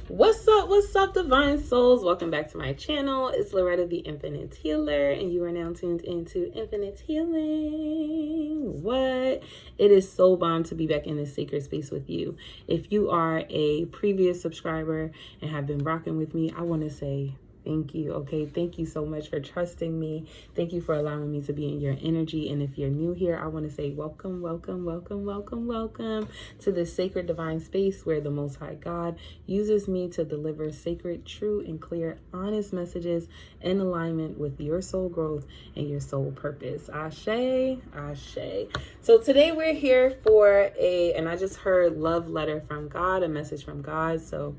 What's up, divine souls? Welcome back to my channel. It's Loretta, the Infinite Healer, and you are now tuned into Infinite Healing. What? It is so bomb to be back in this sacred space with you. If you are a previous subscriber and have been rocking with me, I want to say thank you. Okay, thank you so much for trusting me. Thank you for allowing me to be in your energy. And if you're new here, I want to say welcome to this sacred divine space where the Most High God uses me to deliver sacred, true, and clear, honest messages in alignment with your soul growth and your soul purpose. Ashe, ashe. So today we're here for and I just heard love letter from God, a message from God. So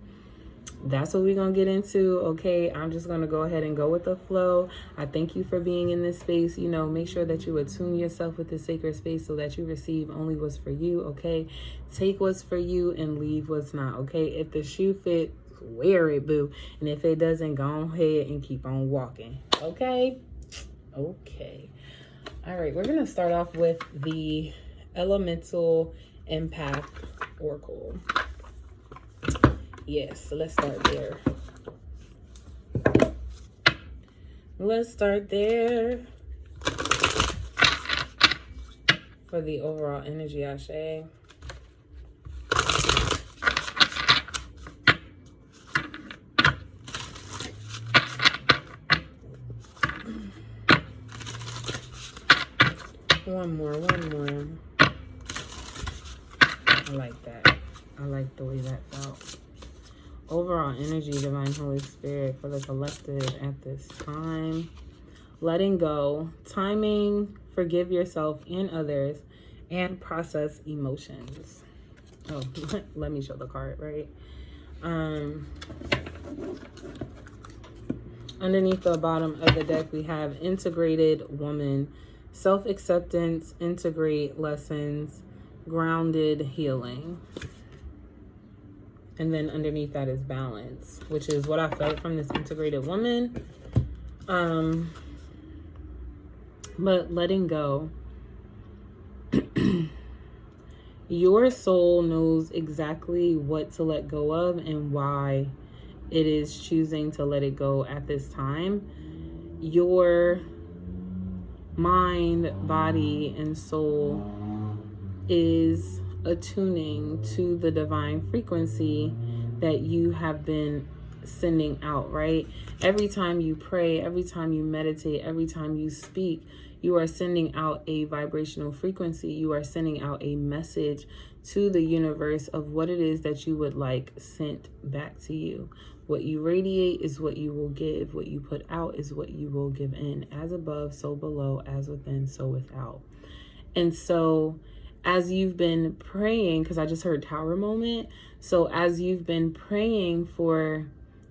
that's what we're going to get into. Okay, I'm just going to go ahead and go with the flow. I thank you for being in this space. You know, make sure that you attune yourself with this sacred space so that you receive only what's for you. Okay, take what's for you and leave what's not. Okay, if the shoe fits, wear it, boo. And if it doesn't, go ahead and keep on walking. Okay, all right, we're going to start off with the Elemental Empath Oracle. Yes, so let's start there. For the overall energy, Ashe. One more. I like that. I like the way that felt. Overall energy, Divine Holy Spirit, for the collective at this time. Letting go, timing, forgive yourself and others, and process emotions. Oh, let me show the card, right? Underneath the bottom of the deck, we have integrated woman, self-acceptance, integrate lessons, grounded healing. And then underneath that is balance, which is what I felt from this integrated woman. But letting go. Your soul knows exactly what to let go of and why it is choosing to let it go at this time. Your mind, body, and soul is attuning to the divine frequency that you have been sending out, right? Every time you pray, every time you meditate, every time you speak, you are sending out a vibrational frequency. You are sending out a message to the universe of what it is that you would like sent back to you. What you radiate is what you will give. What you put out is what you will give in. As above, so below, as within, so without. And so as you've been praying, because I just heard tower moment. So as you've been praying for,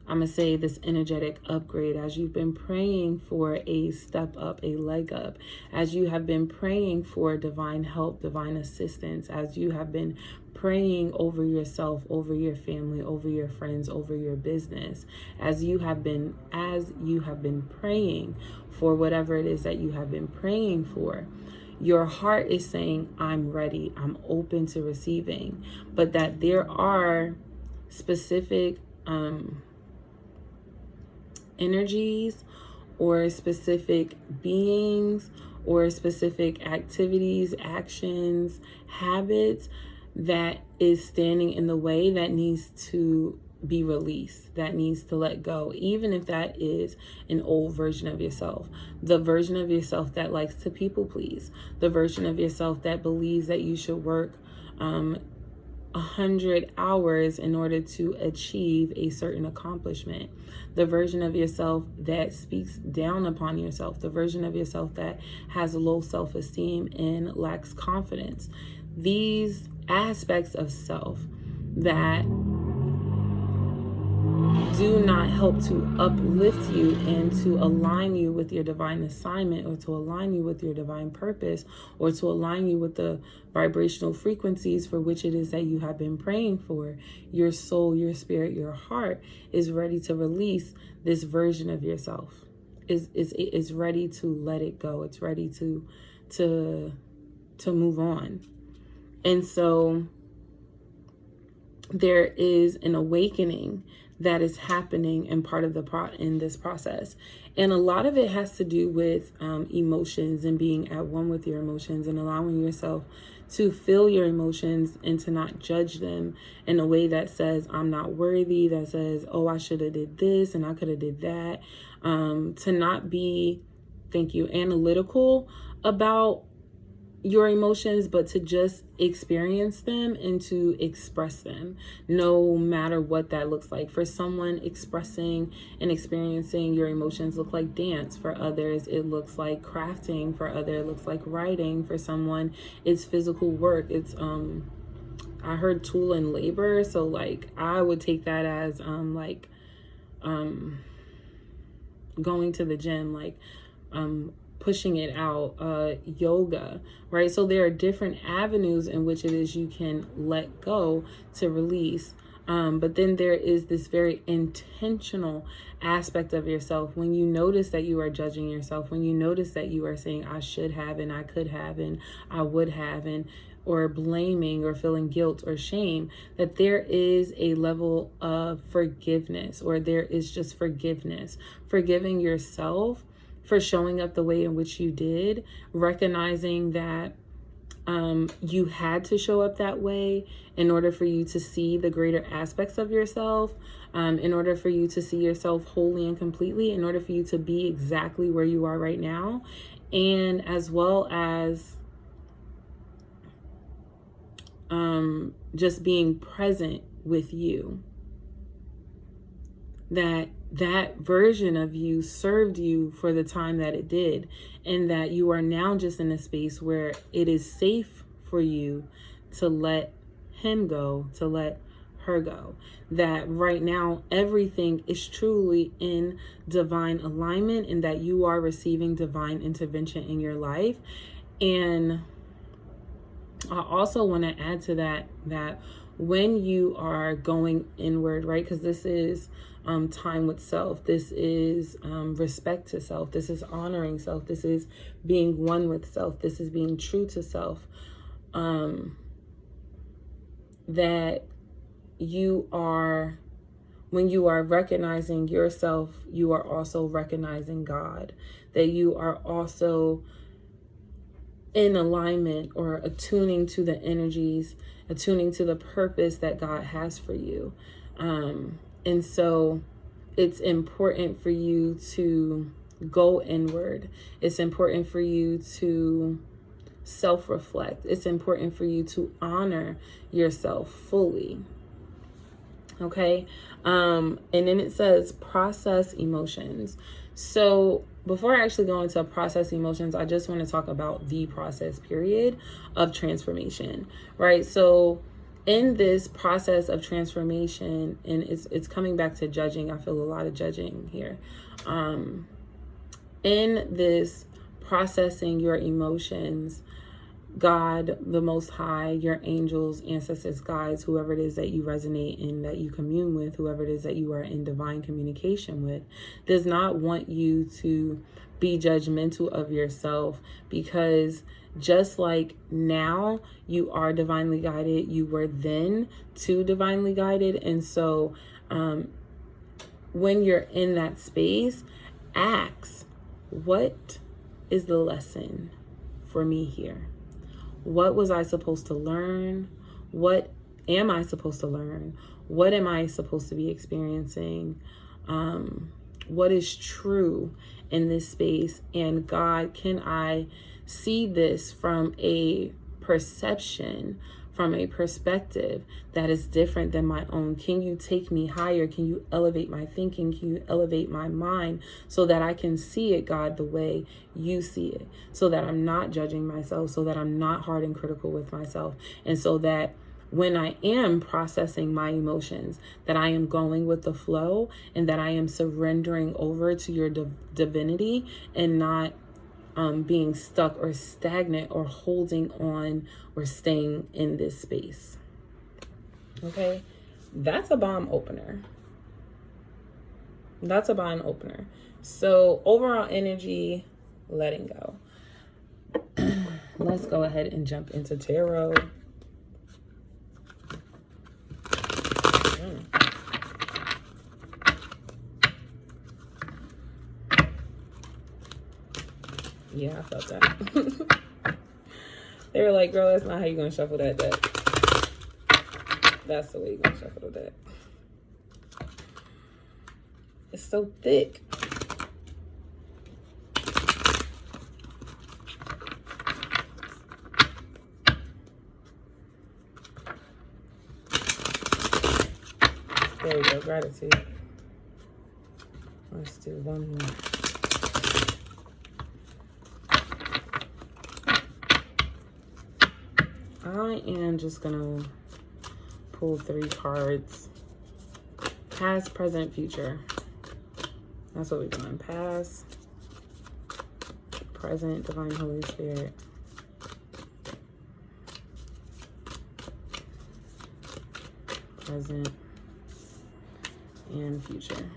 I'm going to say, this energetic upgrade, as you've been praying for a step up, a leg up, as you have been praying for divine help, divine assistance, as you have been praying over yourself, over your family, over your friends, over your business, as you have been praying for whatever it is that you have been praying for, your heart is saying, I'm ready, I'm open to receiving, but that there are specific energies or specific beings or specific activities, actions, habits that is standing in the way that needs to be released, that needs to let go, even if that is an old version of yourself, the version of yourself that likes to people please, the version of yourself that believes that you should work 100 hours in order to achieve a certain accomplishment, the version of yourself that speaks down upon yourself, the version of yourself that has low self-esteem and lacks confidence. These aspects of self that do not help to uplift you and to align you with your divine assignment, or to align you with your divine purpose, or to align you with the vibrational frequencies for which it is that you have been praying for. Your soul, your spirit, your heart is ready to release this version of yourself. Is ready to let it go. It's ready to move on. And so there is an awakening that is happening and part of in this process. And a lot of it has to do with emotions and being at one with your emotions and allowing yourself to feel your emotions and to not judge them in a way that says, I'm not worthy, that says, oh, I should have did this and I could have did that. To not be, thank you, analytical about your emotions, but to just experience them and to express them, no matter what that looks like. For someone, expressing and experiencing your emotions look like dance. For others, it looks like crafting. For others, it looks like writing. For someone, it's physical work. It's I heard tool and labor, so like I would take that as going to the gym, like pushing it out, yoga, right? So there are different avenues in which it is you can let go to release. But then there is this very intentional aspect of yourself. When you notice that you are judging yourself, when you notice that you are saying, I should have, and I could have, and I would have, and or blaming or feeling guilt or shame, that there is a level of forgiveness, or there is just forgiveness, forgiving yourself for showing up the way in which you did, recognizing that you had to show up that way in order for you to see the greater aspects of yourself, in order for you to see yourself wholly and completely, in order for you to be exactly where you are right now, and as well as just being present with you. That version of you served you for the time that it did, and that you are now just in a space where it is safe for you to let him go, to let her go. That right now everything is truly in divine alignment, and that you are receiving divine intervention in your life. And I also want to add to that when you are going inward, right? Because this is time with self. This is respect to self. This is honoring self. This is being one with self. This is being true to self. That you are, when you are recognizing yourself, you are also recognizing God. That you are also in alignment or attuning to the energies, attuning to the purpose that God has for you. And so it's important for you to go inward. It's important for you to self-reflect. It's important for you to honor yourself fully. Okay. And then it says process emotions. So before I actually go into process emotions, I just want to talk about the process period of transformation, right? So in this process of transformation, and it's coming back to judging. I feel a lot of judging here. In this processing your emotions, God, the Most High, your angels, ancestors, guides, whoever it is that you resonate in, that you commune with, whoever it is that you are in divine communication with, does not want you to be judgmental of yourself, because just like now you are divinely guided, you were then too divinely guided. And so when you're in that space, ask, what is the lesson for me here? What was I supposed to learn? What am I supposed to learn? What am I supposed to be experiencing? What is true in this space? And God, can I see this from a perception, from a perspective that is different than my own? Can you take me higher? Can you elevate my thinking? Can you elevate my mind so that I can see it, God, the way you see it, so that I'm not judging myself, so that I'm not hard and critical with myself, and so that when I am processing my emotions, that I am going with the flow, and that I am surrendering over to your divinity, and not being stuck or stagnant or holding on or staying in this space. Okay, that's a bomb opener. That's a bomb opener. So overall energy, letting go. Let's go ahead and jump into tarot. Yeah, I felt that. They were like, girl, that's not how you're going to shuffle that deck. That's the way you're going to shuffle the deck. It's so thick. There we go, gratitude. Let's do one more. I am just gonna pull 3 cards. Past, present, future. That's what we're doing. Past, present, divine Holy Spirit. Present and future.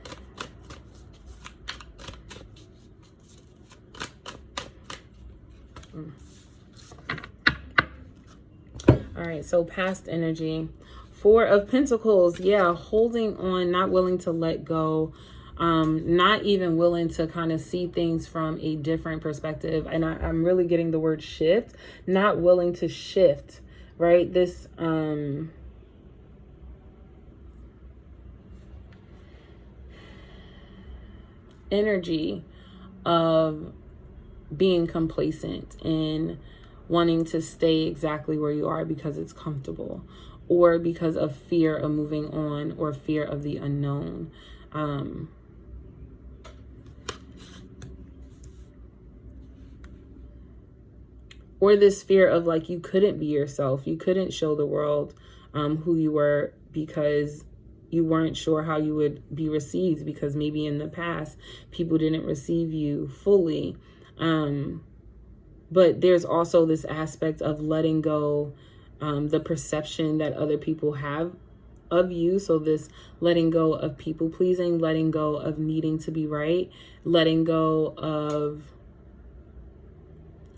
All right, so past energy. 4 of Pentacles. Yeah, holding on, not willing to let go. Not even willing to kind of see things from a different perspective. And I'm really getting the word shift. Not willing to shift, right? This, energy of being complacent and wanting to stay exactly where you are because it's comfortable, or because of fear of moving on, or fear of the unknown. Or this fear of like, you couldn't be yourself. You couldn't show the world who you were because you weren't sure how you would be received, because maybe in the past people didn't receive you fully. But there's also this aspect of letting go the perception that other people have of you. So this letting go of people pleasing, letting go of needing to be right, letting go of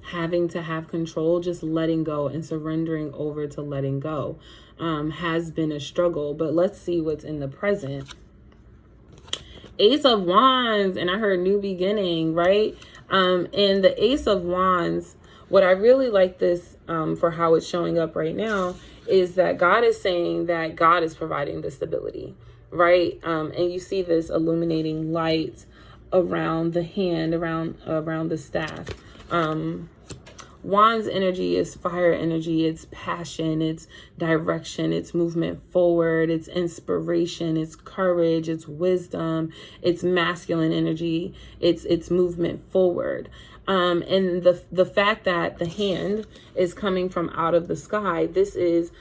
having to have control, just letting go and surrendering over to letting go has been a struggle. But let's see what's in the present. Ace of Wands, and I heard new beginning, right? And the Ace of Wands, what I really like this for how it's showing up right now is that God is saying that God is providing the stability, right? And you see this illuminating light around the hand, around the staff. Wands energy is fire energy. It's passion, it's direction, it's movement forward, it's inspiration, it's courage, it's wisdom, it's masculine energy, it's movement forward. And the fact that the hand is coming from out of the sky, this is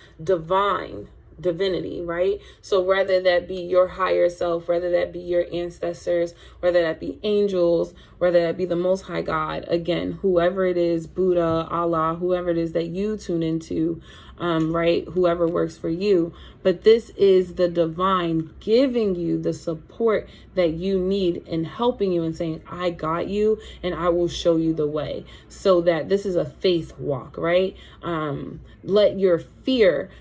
divinity, right? So whether that be your higher self, whether that be your ancestors, whether that be angels, whether that be the Most High God, again, whoever it is, Buddha, Allah, whoever it is that you tune into, right? Whoever works for you. But this is the divine giving you the support that you need and helping you and saying, I got you and I will show you the way. So that this is a faith walk, right? Let your fear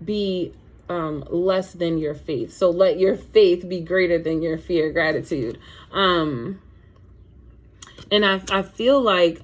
be less than your faith. So let your faith be greater than your fear. Gratitude. And I feel like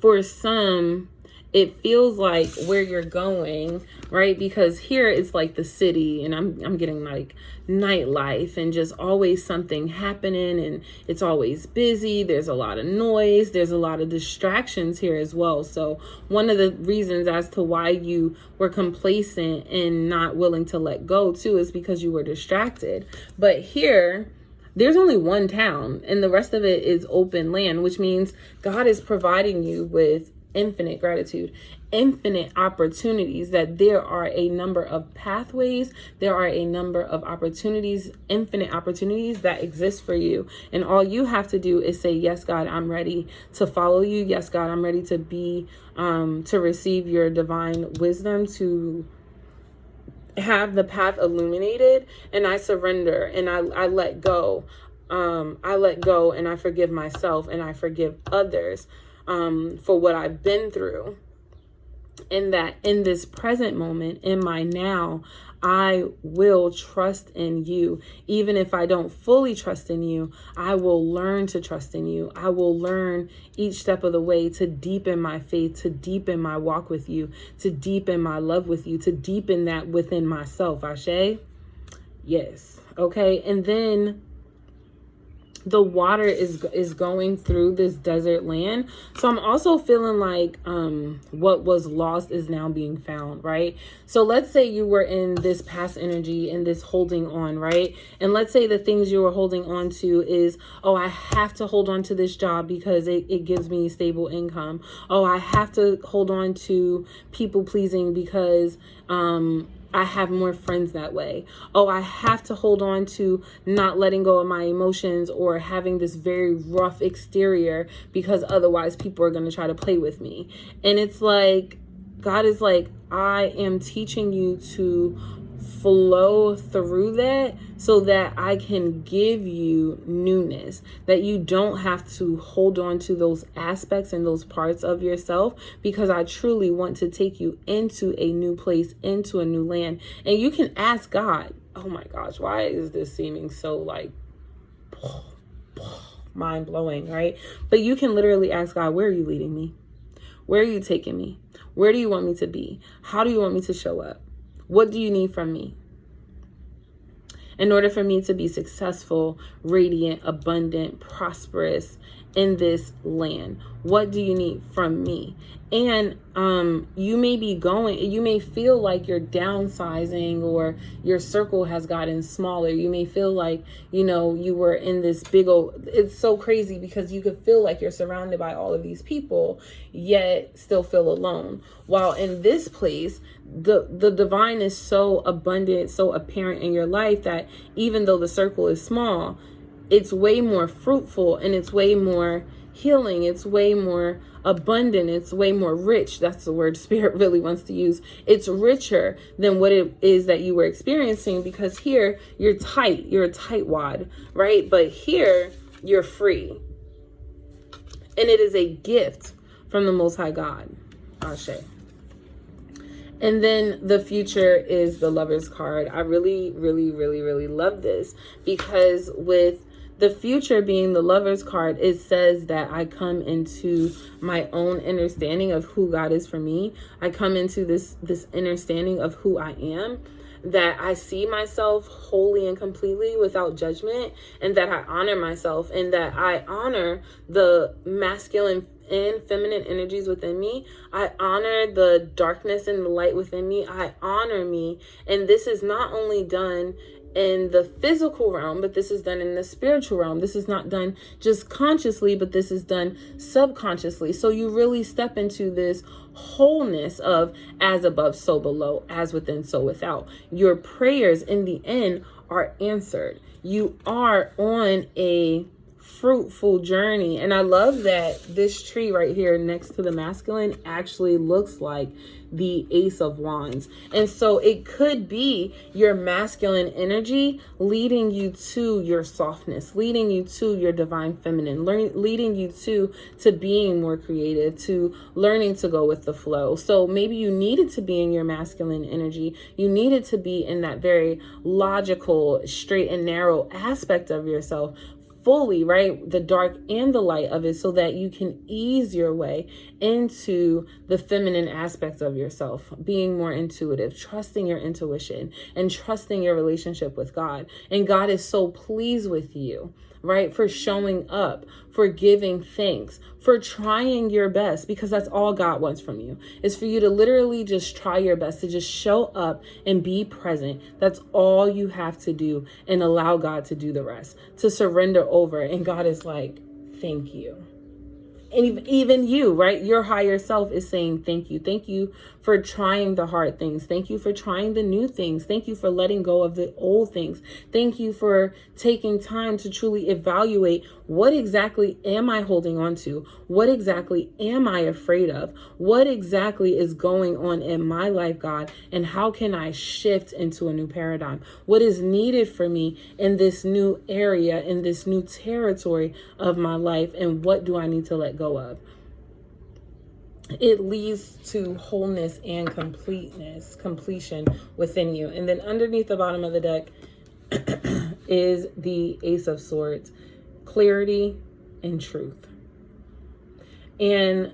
for some, it feels like where you're going, right? Because here it's like the city, and I'm getting like nightlife and just always something happening, and it's always busy. There's a lot of noise. There's a lot of distractions here as well. So one of the reasons as to why you were complacent and not willing to let go too is because you were distracted. But here, there's only one town and the rest of it is open land, which means God is providing you with infinite gratitude, infinite opportunities, that there are a number of pathways, there are a number of opportunities, infinite opportunities that exist for you. And all you have to do is say, yes, God, I'm ready to follow you. Yes, God, I'm ready to be, to receive your divine wisdom, to have the path illuminated, and I surrender and I let go. I let go and I forgive myself and I forgive others for what I've been through. And that in this present moment, in my now, I will trust in you. Even if I don't fully trust in you, I will learn to trust in you. I will learn each step of the way to deepen my faith, to deepen my walk with you, to deepen my love with you, to deepen that within myself. Ashe? Yes. Okay. And then the water is going through this desert land. So I'm also feeling like what was lost is now being found, right? So let's say you were in this past energy and this holding on, right? And let's say the things you were holding on to is, oh, I have to hold on to this job because it gives me stable income. Oh, I have to hold on to people pleasing because I have more friends that way. Oh, I have to hold on to not letting go of my emotions or having this very rough exterior because otherwise people are going to try to play with me. And it's like, God is like, I am teaching you to flow through that so that I can give you newness, that you don't have to hold on to those aspects and those parts of yourself, because I truly want to take you into a new place, into a new land. And you can ask God, oh my gosh, why is this seeming so like mind blowing, right? But you can literally ask God, where are you leading me? Where are you taking me? Where do you want me to be? How do you want me to show up? What do you need from me in order for me to be successful, radiant, abundant, prosperous in this land? What do you need from me? And you may feel like you're downsizing or your circle has gotten smaller. You may feel like, you were in this big old, it's so crazy because you could feel like you're surrounded by all of these people, yet still feel alone. While in this place, the divine is so abundant, so apparent in your life that even though the circle is small, it's way more fruitful and it's way more healing. It's way more abundant. It's way more rich. That's the word Spirit really wants to use. It's richer than what it is that you were experiencing, because here you're tight. You're a tightwad, right? But here you're free. And it is a gift from the Most High God. Ashe. And then the future is the Lover's card. I really, really, really, really love this, because with the future being the Lover's card, it says that I come into my own understanding of who God is for me. I come into this understanding of who I am, that I see myself wholly and completely without judgment, and that I honor myself, and that I honor the masculine and feminine energies within me. I honor the darkness and the light within me. I honor me. And this is not only done in the physical realm, but this is done in the spiritual realm. This is not done just consciously, but this is done subconsciously. So you really step into this wholeness of as above, so below, as within, so without. Your prayers in the end are answered. You are on a fruitful journey. And I love that this tree right here next to the masculine actually looks like the Ace of Wands. And so it could be your masculine energy leading you to your softness, leading you to your divine feminine, leading you to being more creative, to learning to go with the flow. So maybe you needed to be in your masculine energy. You needed to be in that very logical, straight and narrow aspect of yourself, fully, right? The dark and the light of it, so that you can ease your way into the feminine aspects of yourself, being more intuitive, trusting your intuition and trusting your relationship with God. And God is so pleased with you, right? For showing up, for giving thanks, for trying your best, because that's all God wants from you, is for you to literally just try your best, to just show up and be present. That's all you have to do, and allow God to do the rest, to surrender over. And God is like, thank you. And even you, right? Your higher self is saying, thank you. Thank you for trying the hard things. Thank you for trying the new things. Thank you for letting go of the old things. Thank you for taking time to truly evaluate, what exactly am I holding on to? What exactly am I afraid of? What exactly is going on in my life, God? And how can I shift into a new paradigm? What is needed for me in this new area, in this new territory of my life? And what do I need to let go of? it leads to wholeness and completion within you. And then underneath the bottom of the deck is the Ace of Swords, clarity and truth. And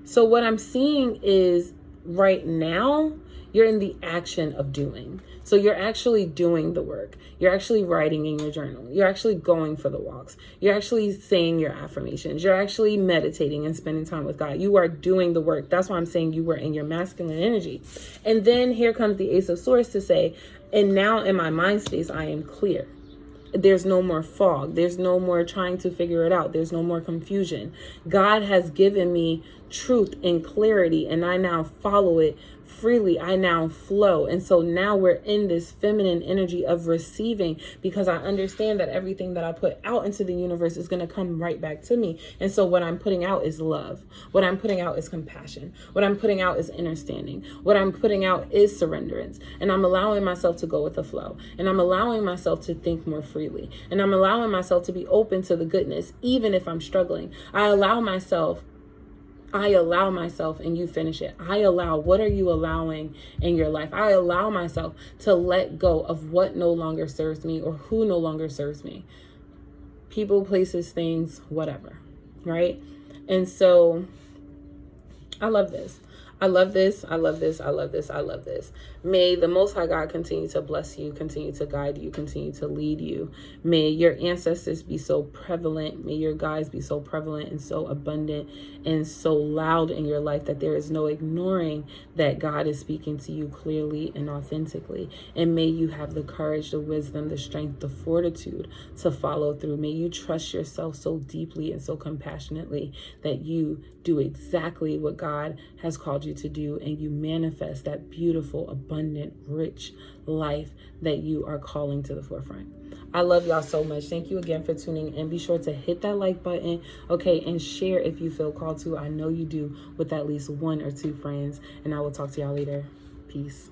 so what I'm seeing is right now, you're in the action of doing. So you're actually doing the work. You're actually writing in your journal. You're actually going for the walks. You're actually saying your affirmations. You're actually meditating and spending time with God. You are doing the work. That's why I'm saying you were in your masculine energy. And then here comes the Ace of Swords to say, and now in my mind space, I am clear. There's no more fog. There's no more trying to figure it out. There's no more confusion. God has given me truth and clarity, and I now follow it freely. I now flow. And so now we're in this feminine energy of receiving, because I understand that everything that I put out into the universe is going to come right back to me. And so what I'm putting out is love. What I'm putting out is compassion. What I'm putting out is understanding. What I'm putting out is surrenderance. And I'm allowing myself to go with the flow. And I'm allowing myself to think more freely. And I'm allowing myself to be open to the goodness, even if I'm struggling. I allow myself, and you finish it. What are you allowing in your life? I allow myself to let go of what no longer serves me or who no longer serves me. People, places, things, whatever, right? And so I love this. I love this. I love this. I love this. I love this. May the Most High God continue to bless you, continue to guide you, continue to lead you. May your ancestors be so prevalent. May your guides be so prevalent and so abundant and so loud in your life that there is no ignoring that God is speaking to you clearly and authentically. And may you have the courage, the wisdom, the strength, the fortitude to follow through. May you trust yourself so deeply and so compassionately that you do exactly what God has called you to do, and you manifest that beautiful, abundant, rich life that you are calling to the forefront. I love y'all so much. Thank you again for tuning in. Be sure to hit that like button, okay, and share if you feel called to. I know you do, with at least 1 or 2 friends, and I will talk to y'all later. Peace.